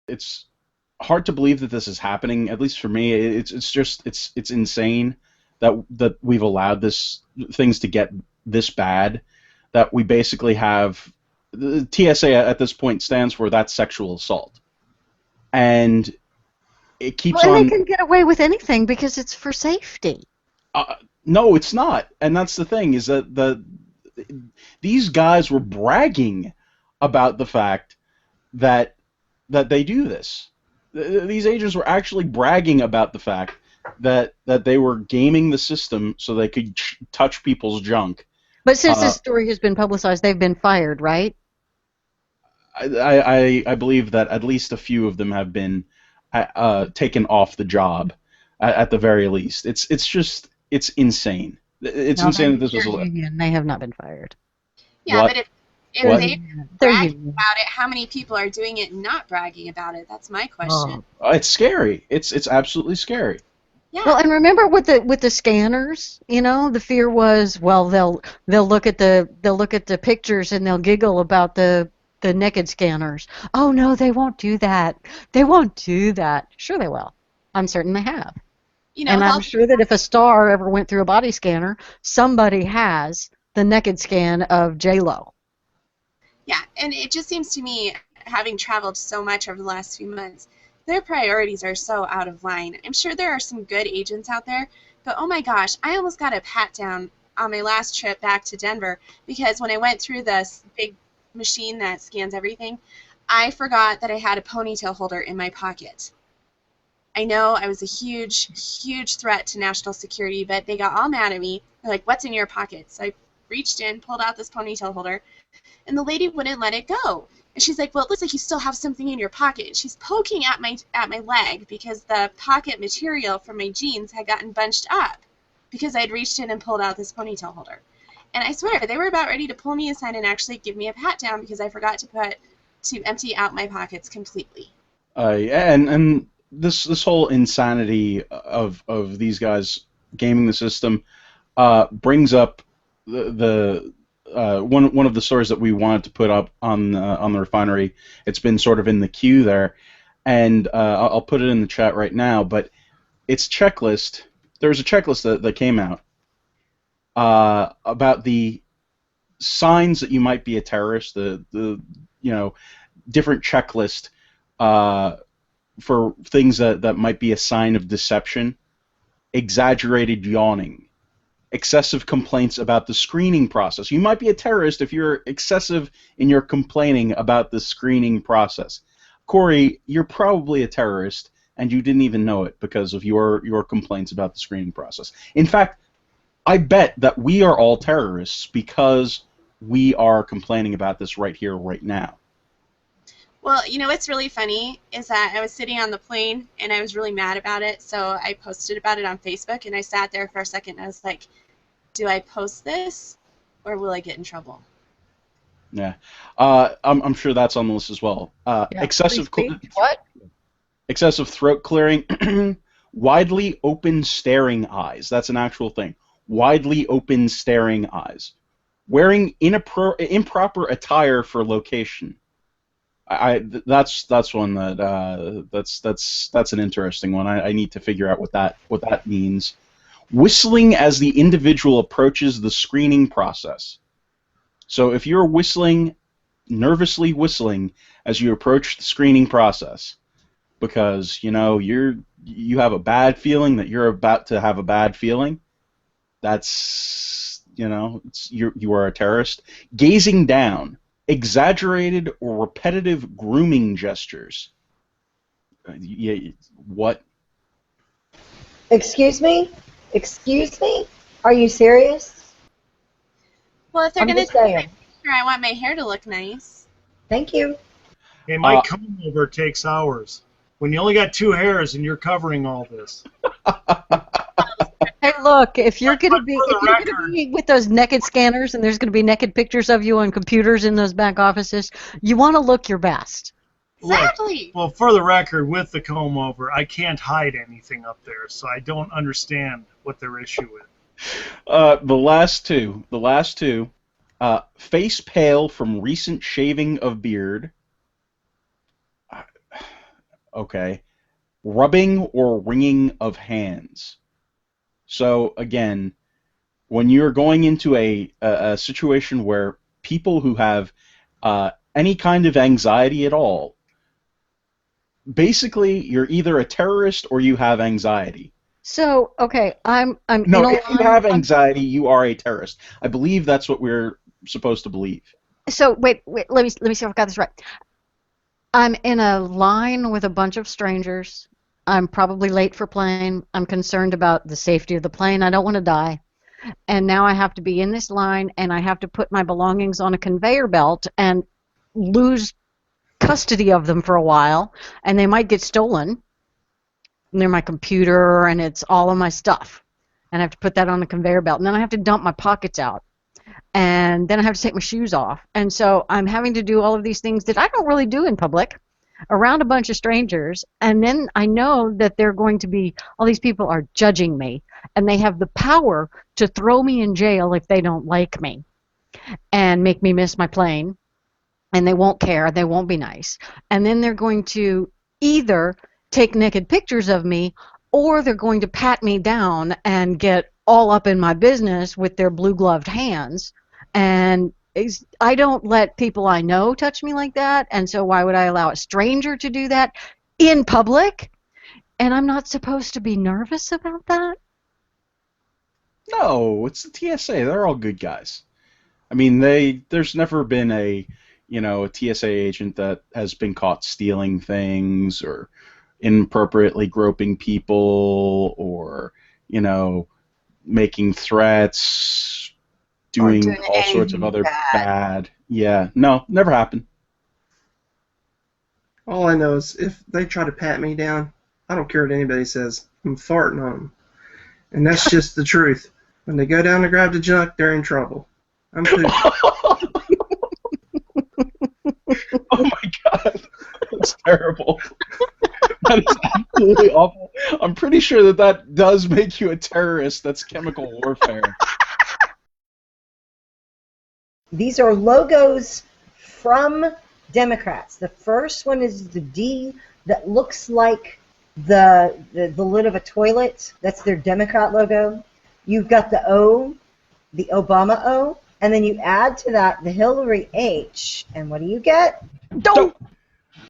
It's hard to believe that this is happening. At least for me, it's insane that we've allowed this things to get this bad. That we basically have the TSA at this point stands for that's sexual assault, and it Well, keeps and they on. can get away with anything because it's for safety. No, it's not, and that's the thing is that these guys were bragging about the fact that they do this. These agents were actually bragging about the fact that they were gaming the system so they could touch people's junk. But since Uh, this story has been publicized, they've been fired, right? I believe that at least a few of them have been taken off the job at the very least. It's insane. It's No, insane that this they're was union. They have not been fired. Yeah, what but if what. they're They're bragging union. about it, how many people are doing it and not bragging about it? That's my question. Oh. It's scary. It's absolutely scary. Well, Yeah. and remember with the scanners, the fear was, well, they'll look at the pictures and they'll giggle about the naked scanners. Oh no, they won't do that. They won't do that. Sure they will. I'm certain they have. And With I'm all sure that if a star ever went through a body scanner, somebody has the naked scan of J-Lo. Yeah, and it just seems to me, having traveled so much over the last few months, their priorities are so out of line. I'm sure there are some good agents out there, but oh my gosh, I almost got a pat down on my last trip back to Denver because when I went through this big machine that scans everything, I forgot that I had a ponytail holder in my pocket. I know I was a huge, huge threat to national security, but they got all mad at me. They're like, "What's in your pocket?" So I reached in, pulled out this ponytail holder, and the lady wouldn't let it go. And she's like, "Well, it looks like you still have something in your pocket." And she's poking at my leg because the pocket material from my jeans had gotten bunched up because I had reached in and pulled out this ponytail holder. And I swear they were about ready to pull me aside and actually give me a pat down because I forgot to empty out my pockets completely. Yeah, and this whole insanity of these guys gaming the system brings up one of the stories that we wanted to put up on the refinery. It's been sort of in the queue there, and I'll put it in the chat right now. But it's checklist. There's a checklist that came out about the signs that you might be a terrorist. The different checklist for things that might be a sign of deception. Exaggerated yawning, excessive complaints about the screening process. You might be a terrorist if you're excessive in your complaining about the screening process. Corey, you're probably a terrorist, and you didn't even know it because of your complaints about the screening process. In fact, I bet that we are all terrorists because we are complaining about this right here, right now. Well, what's really funny is that I was sitting on the plane and I was really mad about it, so I posted about it on Facebook and I sat there for a second and I was like, do I post this or will I get in trouble? Yeah, I'm sure that's on the list as well. Yeah. Free speech. What? Excessive throat clearing, widely open staring eyes. That's an actual thing. Widely open staring eyes. Wearing improper attire for location. That's one that that's an interesting one. I need to figure out what that means. Whistling as the individual approaches the screening process. So if you're nervously whistling as you approach the screening process, because you have a bad feeling that you're about to have a bad feeling, that's you are a terrorist. Gazing down. Exaggerated or repetitive grooming gestures. Yeah, what? Excuse me? Excuse me? Are you serious? Well, if they're I'm going to just take my saying. picture, I want my hair to look nice. Thank you. Hey, my comb over takes hours. When you only got two hairs and you're covering all this. Hey, look, if you're But gonna for be the if you're gonna record- be with those naked scanners and there's gonna be naked pictures of you on computers in those back offices, you want to look your best. Exactly. Well, for the record, with the comb over, I can't hide anything up there, so I don't understand what their issue is. The last two. Face pale from recent shaving of beard. Okay, rubbing or wringing of hands. So again, when you're going into a situation where people who have any kind of anxiety at all, basically you're either a terrorist or you have anxiety. So, okay, I'm in No, a if you line. have anxiety, you are a terrorist. I believe that's what we're supposed to believe. So wait, let me see if I got this right. I'm in a line with a bunch of strangers. I'm probably late for plane. I'm concerned about the safety of the plane. I don't want to die. And now I have to be in this line and I have to put my belongings on a conveyor belt and lose custody of them for a while, and they might get stolen. And they're my computer and it's all of my stuff. And I have to put that on the conveyor belt. And then I have to dump my pockets out. And then I have to take my shoes off. And so I'm having to do all of these things that I don't really do in public around a bunch of strangers. And then I know that they're going to be, all these people are judging me. And they have the power to throw me in jail if they don't like me and make me miss my plane. And they won't care. They won't be nice. And then they're going to either take naked pictures of me or they're going to pat me down and get all up in my business with their blue-gloved hands. And I don't let people I know touch me like that, and so why would I allow a stranger to do that in public? And I'm not supposed to be nervous about that? No, it's the TSA. They're all good guys. I mean, there's never been a TSA agent that has been caught stealing things or inappropriately groping people or, making threats, Or doing doing all sorts of anything other bad. bad. Yeah, no, never happened. All I know is if they try to pat me down, I don't care what anybody says. I'm farting on them. And that's just the truth. When they go down to grab the junk, they're in trouble. I'm pooping. Oh my god, that's terrible. That is absolutely awful. I'm pretty sure that does make you a terrorist. That's chemical warfare. These are logos from Democrats. The first one is the D that looks like the lid of a toilet. That's their Democrat logo. You've got the O, the Obama O, and then you add to that the Hillary H. And what do you get? Don't!